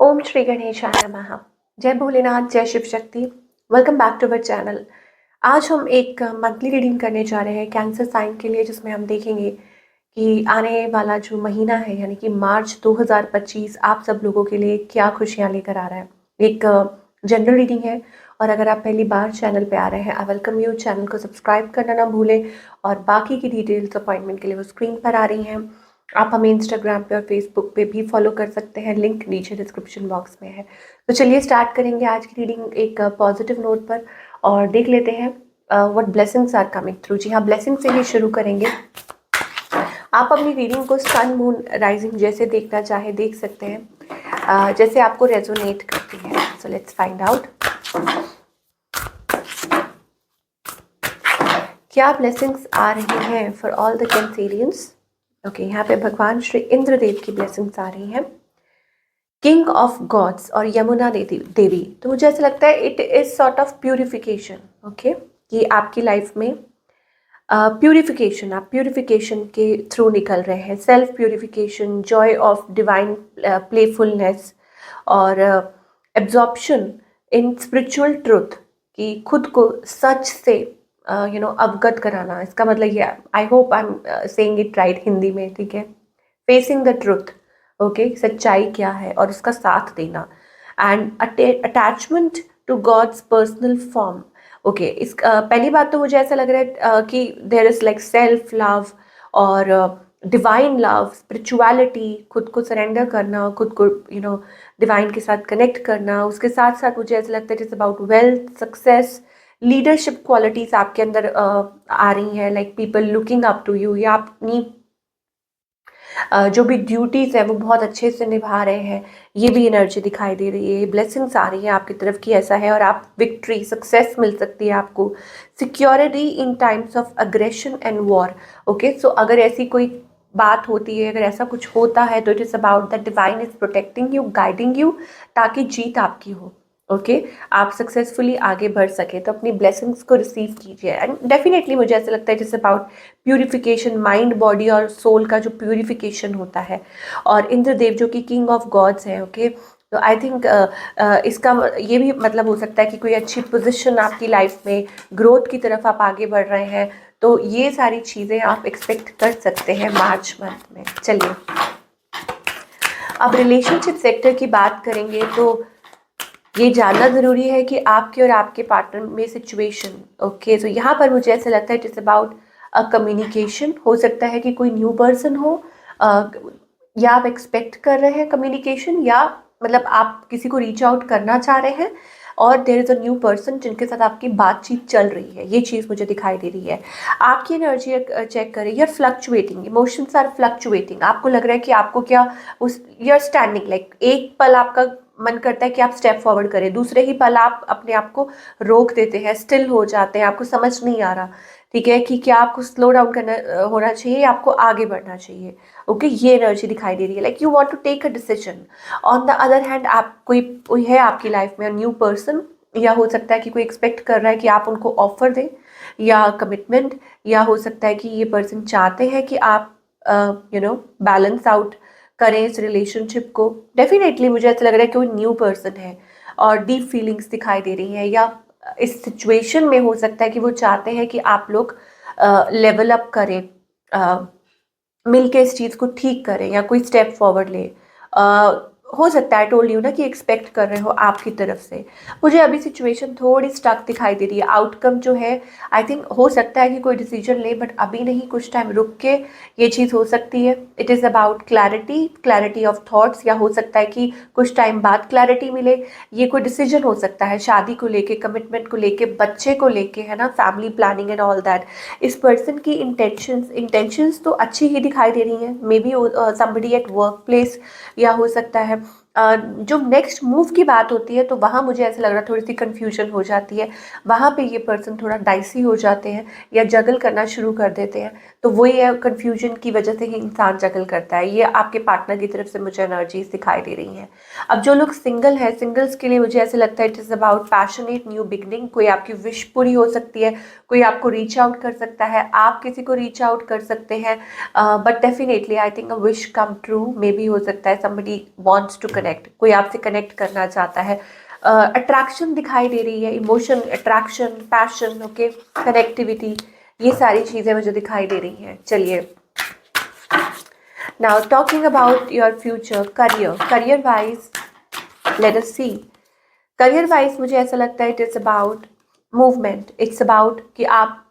ओम श्री गणेशाय नमः। जय भोलेनाथ, जय Shiv Shakti. Welcome back to our channel. आज हम एक मंथली रीडिंग करने जा रहे हैं कैंसर साइन के लिए, जिसमें हम देखेंगे कि आने वाला जो महीना है यानी कि मार्च 2025 आप सब लोगों के लिए क्या खुशियां लेकर आ रहा है। एक जनरल रीडिंग है और अगर आप पहली बार चैनल पे आ रहे हैं, आई वेलकम यू। चैनल को सब्सक्राइब करना ना भूलें और बाकी की डिटेल्स अपॉइंटमेंट के लिए वो स्क्रीन पर आ रही हैं। आप हमें इंस्टाग्राम पे और फेसबुक पे भी फॉलो कर सकते हैं, लिंक नीचे डिस्क्रिप्शन बॉक्स में है। तो चलिए स्टार्ट करेंगे आज की रीडिंग एक पॉजिटिव नोट पर और देख लेते हैं what blessings are coming through. जी हाँ, ब्लेसिंग से ही शुरू करेंगे। आप अपनी रीडिंग को सन मून राइजिंग जैसे देखना चाहे देख सकते हैं, जैसे आपको रेजोनेट करती है। सो लेट्स फाइंड आउट क्या ब्लेसिंग्स आ रही हैं for all the Cancerians. Okay, यहाँ पे भगवान श्री इंद्रदेव की ब्लेसिंग्स आ रही हैं। किंग ऑफ गॉड्स और यमुना देवी। तो मुझे ऐसा लगता है it is sort of purification. Okay, कि आपकी लाइफ में प्यूरिफिकेशन, आप प्यूरिफिकेशन के थ्रू निकल रहे हैं। Self purification, Joy of divine playfulness और एब्जॉर्प्शन इन स्पिरिचुअल ट्रुथ, कि खुद को सच से अवगत कराना। इसका मतलब ये, I hope I am saying it right Hindi में, ठीक है। फेसिंग द ट्रुथ, ओके, सच्चाई क्या है और उसका साथ देना। And attachment to God's personal form. Okay, इस पहली बात तो मुझे ऐसा लग रहा है कि there is like self love और डिवाइन लव, स्पिरिचुअलिटी, खुद को सरेंडर करना, खुद को डिवाइन के साथ कनेक्ट करना। उसके साथ साथ मुझे ऐसा लगता है it's about wealth, success, leadership qualities आपके अंदर आ रही हैं, like people looking up to you, या अपनी जो भी ड्यूटीज़ है वो बहुत अच्छे से निभा रहे हैं। ये भी एनर्जी दिखाई दे रही है, ये ब्लेसिंग्स आ रही हैं आपकी तरफ की, ऐसा है। और आप विक्ट्री, सक्सेस मिल सकती है आपको। Security in times of aggression and war. Okay, so अगर ऐसी कोई बात होती है, अगर ऐसा कुछ होता है, तो it is about that divine is protecting you, guiding you, ताकि जीत आपकी हो। ओके, आप सक्सेसफुली आगे बढ़ सके। तो अपनी ब्लेसिंग्स को रिसीव कीजिए। एंड डेफिनेटली मुझे ऐसा लगता है जैसे अबाउट प्यूरिफिकेशन, माइंड, बॉडी और सोल का जो प्यूरिफिकेशन होता है। और इंद्रदेव जो कि किंग ऑफ गॉड्स है, ओके, तो आई थिंक इसका ये भी मतलब हो सकता है कि कोई अच्छी पोजीशन आपकी लाइफ में, ग्रोथ की तरफ आप आगे बढ़ रहे हैं। तो ये सारी चीज़ें आप एक्सपेक्ट कर सकते हैं मार्च मंथ में। चलिए अब रिलेशनशिप सेक्टर की बात करेंगे, तो ये जानना ज़रूरी है कि आपके और आपके पार्टनर में सिचुएशन। ओके, तो यहाँ पर मुझे ऐसा लगता है it is about a communication. हो सकता है कि कोई न्यू पर्सन हो, या आप एक्सपेक्ट कर रहे हैं कम्युनिकेशन, या मतलब आप किसी को रीच आउट करना चाह रहे हैं और there is a new person जिनके साथ आपकी बातचीत चल रही है। ये चीज़ मुझे दिखाई दे रही है। आपकी एनर्जी चेक करें, you are fluctuating, emotions are fluctuating. आपको लग रहा है कि आपको क्या उस, यू आर स्टैंडिंग लाइक, एक पल आपका मन करता है कि आप स्टेप फॉरवर्ड करें, दूसरे ही पल आप अपने आप को रोक देते हैं, स्टिल हो जाते हैं। आपको समझ नहीं आ रहा, ठीक है, कि क्या आपको स्लो डाउन करना होना चाहिए या आपको आगे बढ़ना चाहिए। ओके, ये एनर्जी दिखाई दे रही है, like you want to take a decision. On the other hand, आप कोई है आपकी लाइफ में न्यू पर्सन, या हो सकता है कि कोई एक्सपेक्ट कर रहा है कि आप उनको ऑफर दें या कमिटमेंट, या हो सकता है कि ये पर्सन चाहते हैं कि आप बैलेंस आउट करें इस रिलेशनशिप को। डेफिनेटली मुझे ऐसा लग रहा है कि कोई न्यू पर्सन है और डीप फीलिंग्स दिखाई दे रही हैं, या इस सिचुएशन में हो सकता है कि वो चाहते हैं कि आप लोग लेवल अप करें, मिल के इस चीज़ को ठीक करें या कोई स्टेप फॉरवर्ड लें। हो सकता है, टोल्ड यू ना, कि एक्सपेक्ट कर रहे हो आपकी तरफ से। मुझे अभी सिचुएशन थोड़ी स्टक दिखाई दे रही है। आउटकम जो है, आई थिंक हो सकता है कि कोई डिसीजन ले, बट अभी नहीं, कुछ टाइम रुक के ये चीज़ हो सकती है। It is about clarity, clarity of thoughts, या हो सकता है कि कुछ टाइम बाद क्लैरिटी मिले। ये कोई डिसीजन हो सकता है शादी को लेके, कमिटमेंट को लेके, बच्चे को लेके, है ना, family planning and all that. इस पर्सन की इंटेंशंस तो अच्छी ही दिखाई दे रही हैं। May be somebody at work place, या हो सकता है जो नेक्स्ट मूव की बात होती है, तो वहाँ मुझे ऐसा लग रहा है थोड़ी सी कन्फ्यूजन हो जाती है। वहाँ पे ये पर्सन थोड़ा डाइसी हो जाते हैं या जगल करना शुरू कर देते हैं। तो वही है, कन्फ्यूजन की वजह से ही इंसान जगल करता है। ये आपके पार्टनर की तरफ से मुझे एनर्जीज दिखाई दे रही हैं। अब जो लोग सिंगल हैं, सिंगल्स के लिए मुझे ऐसा लगता है it is about passionate new beginning. कोई आपकी विश पूरी हो सकती है, कोई आपको रीच आउट कर सकता है, आप किसी को रीच आउट कर सकते हैं। But definitely I think a wish come true, may be हो सकता है somebody wants to connect connect, कोई आपसे कनेक्ट करना चाहता है, अट्रैक्शन दिखाई दे रही है, emotion, attraction, passion, okay, connectivity, ये सारी चीज़ें मुझे दिखाई दे रही हैं। चलिए, now talking about your future career wise, let us see. Career wise मुझे ऐसा लगता है it is about movement, it's about कि आप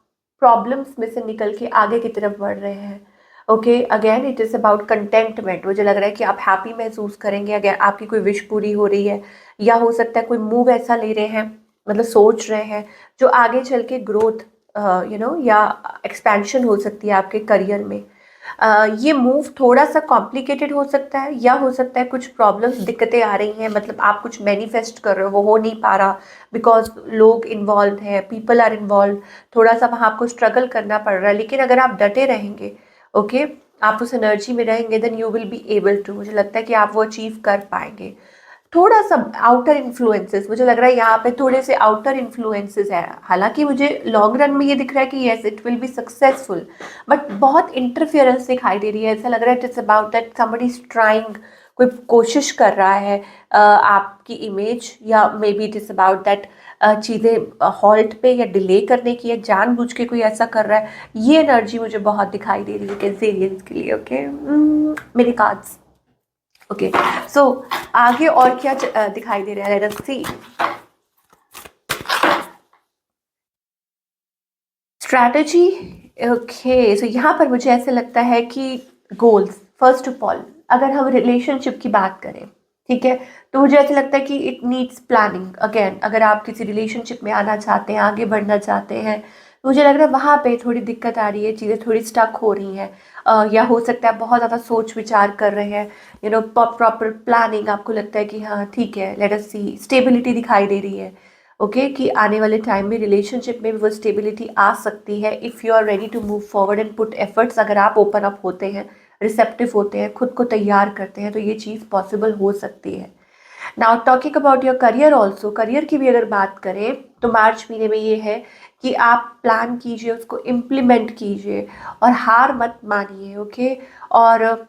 प्रॉब्लम्स में से निकल के आगे की तरफ बढ़ रहे हैं। Okay, again it is about contentment, मुझे लग रहा है कि आप हैप्पी महसूस करेंगे अगर आपकी कोई विश पूरी हो रही है, या हो सकता है कोई मूव ऐसा ले रहे हैं, मतलब सोच रहे हैं जो आगे चल के ग्रोथ या एक्सपेंशन हो सकती है आपके करियर में। ये मूव थोड़ा सा कॉम्प्लिकेटेड हो सकता है, या हो सकता है कुछ प्रॉब्लम्स, दिक्कतें आ रही हैं, मतलब आप कुछ मैनिफेस्ट कर रहे हो, वो हो नहीं पा रहा बिकॉज लोग इन्वॉल्व हैं, पीपल आर इन्वॉल्व, थोड़ा सा वहाँ आपको स्ट्रगल करना पड़ रहा है। लेकिन अगर आप डटे रहेंगे, ओके, आप उस एनर्जी में रहेंगे, then you will be able to, मुझे लगता है कि आप वो अचीव कर पाएंगे। थोड़ा सा आउटर इन्फ्लुएंसेस, मुझे लग रहा है यहाँ पे थोड़े से आउटर इन्फ्लुएंसेस है, हालांकि मुझे लॉन्ग रन में ये दिख रहा है कि yes it will be successful, but बहुत इंटरफियरेंस दिखाई दे रही है। ऐसा लग रहा है it's about that somebody is trying, कोई कोशिश कर रहा है आपकी इमेज, या may be it is about that चीज़ें हॉल्ट पे या डिले करने की, या जानबूझ के कोई ऐसा कर रहा है। ये एनर्जी मुझे बहुत दिखाई दे रही है कैंसेरियंस के लिए। ओके, मेरे कार्ड्स। ओके, सो आगे और क्या दिखाई दे रहा है, लेट अस सी। स्ट्रैटेजी, ओके, सो यहाँ पर मुझे ऐसे लगता है कि गोल्स, फर्स्ट ऑफ ऑल अगर हम रिलेशनशिप की बात करें, ठीक है, तो मुझे ऐसा लगता है कि इट नीड्स प्लानिंग। अगेन, अगर आप किसी रिलेशनशिप में आना चाहते हैं, आगे बढ़ना चाहते हैं, तो मुझे लग रहा है वहाँ पे थोड़ी दिक्कत आ रही है, चीज़ें थोड़ी स्टक हो रही हैं, या हो सकता है बहुत ज़्यादा सोच विचार कर रहे हैं, प्रॉपर प्लानिंग, आपको लगता है कि हाँ ठीक है, लेट अस सी, स्टेबिलिटी दिखाई दे रही है। ओके, कि आने वाले टाइम में रिलेशनशिप में भी वो स्टेबिलिटी आ सकती है if you are ready to move forward and put efforts. अगर आप ओपन अप होते हैं, रिसेप्टिव होते हैं, खुद को तैयार करते हैं, तो ये चीज़ पॉसिबल हो सकती है। Now talking about your career also, career की भी अगर बात करें तो मार्च महीने में ये है कि आप प्लान कीजिए, उसको इम्प्लीमेंट कीजिए और हार मत मानिए। ओके, और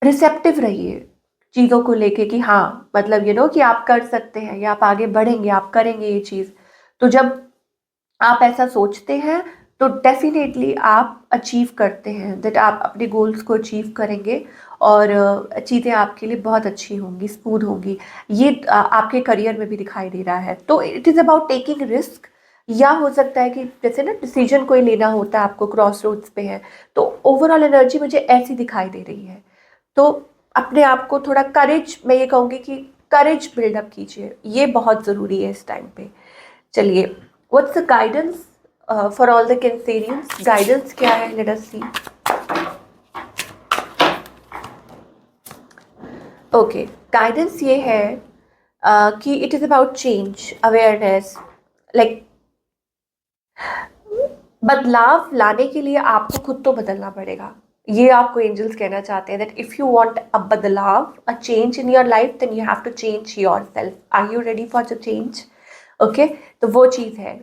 रिसेप्टिव रहिए चीज़ों को लेके कि हाँ, मतलब कि आप कर सकते हैं, या आप आगे बढ़ेंगे, आप करेंगे ये चीज़। तो जब आप ऐसा सोचते हैं तो डेफिनेटली आप अचीव करते हैं, दैट आप अपने गोल्स को अचीव करेंगे, और चीज़ें आपके लिए बहुत अच्छी होंगी, स्मूथ होंगी। ये आपके करियर में भी दिखाई दे रहा है। तो it is about taking risk, या हो सकता है कि जैसे ना डिसीजन कोई लेना होता है, आपको क्रॉस रोड्स पे है, तो ओवरऑल एनर्जी मुझे ऐसी दिखाई दे रही है। तो अपने आप को थोड़ा करेज, मैं ये कहूँगी कि करेज बिल्डअप कीजिए, ये बहुत ज़रूरी है इस टाइम पे। चलिए, what's the guidance for all the Cancerians, guidance क्या है, लेट अस सी। ओके, गाइडेंस ये है कि it is about change, awareness, like बदलाव लाने के लिए आपको खुद तो बदलना पड़ेगा। ये आपको एंजल्स कहना चाहते हैं that if you want a बदलाव, a change in your life, then you have to change yourself. Are you ready for the change? Okay, तो वो चीज़ है।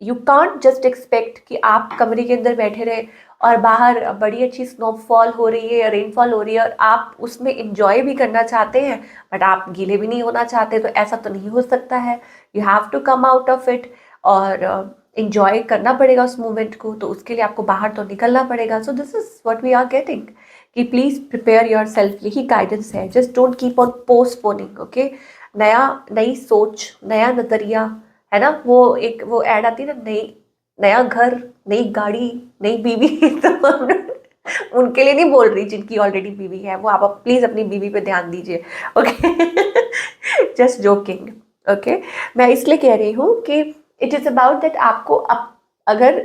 यू कांट जस्ट एक्सपेक्ट कि आप कमरे के अंदर बैठे रहे और बाहर बड़ी अच्छी स्नोफॉल हो रही है या रेनफॉल हो रही है और आप उसमें इंजॉय भी करना चाहते हैं, बट आप गीले भी नहीं होना चाहते, तो ऐसा तो नहीं हो सकता है। You have to come out of it और इंजॉय करना पड़ेगा उस मोमेंट को, तो उसके लिए आपको बाहर तो निकलना पड़ेगा। So this is what we are getting, कि प्लीज़ प्रिपेयर योर सेल्फ, यही गाइडेंस है। Just don't keep on postponing. Okay, नई सोच, नया नज़रिया, है ना, वो ऐड आती है ना, नया घर, नई गाड़ी, नई बीवी तो उनके लिए नहीं बोल रही जिनकी ऑलरेडी बीवी है, वो आप प्लीज़ अपनी बीवी पे ध्यान दीजिए। Okay, just joking. ओके, मैं इसलिए कह रही हूँ कि इट इज़ अबाउट दैट आपको अगर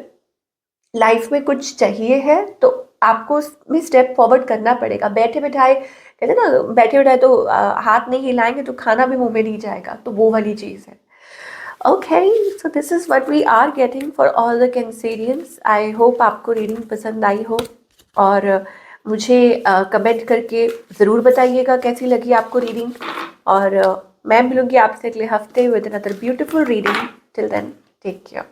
लाइफ में कुछ चाहिए है तो आपको उसमें स्टेप फॉरवर्ड करना पड़ेगा। बैठे बैठाए, कहते हैं ना, बैठे बैठाए तो हाथ नहीं हिलाएंगे तो खाना भी मुंह में नहीं जाएगा, तो वो वाली चीज़ है। Okay, so this is what we are getting for all the Cancerians. I hope आपको रीडिंग पसंद आई हो, और मुझे कमेंट करके ज़रूर बताइएगा कैसी लगी आपको रीडिंग, और मैं मिलूँगी आपसे अगले हफ्ते with another beautiful reading. Till then, take care.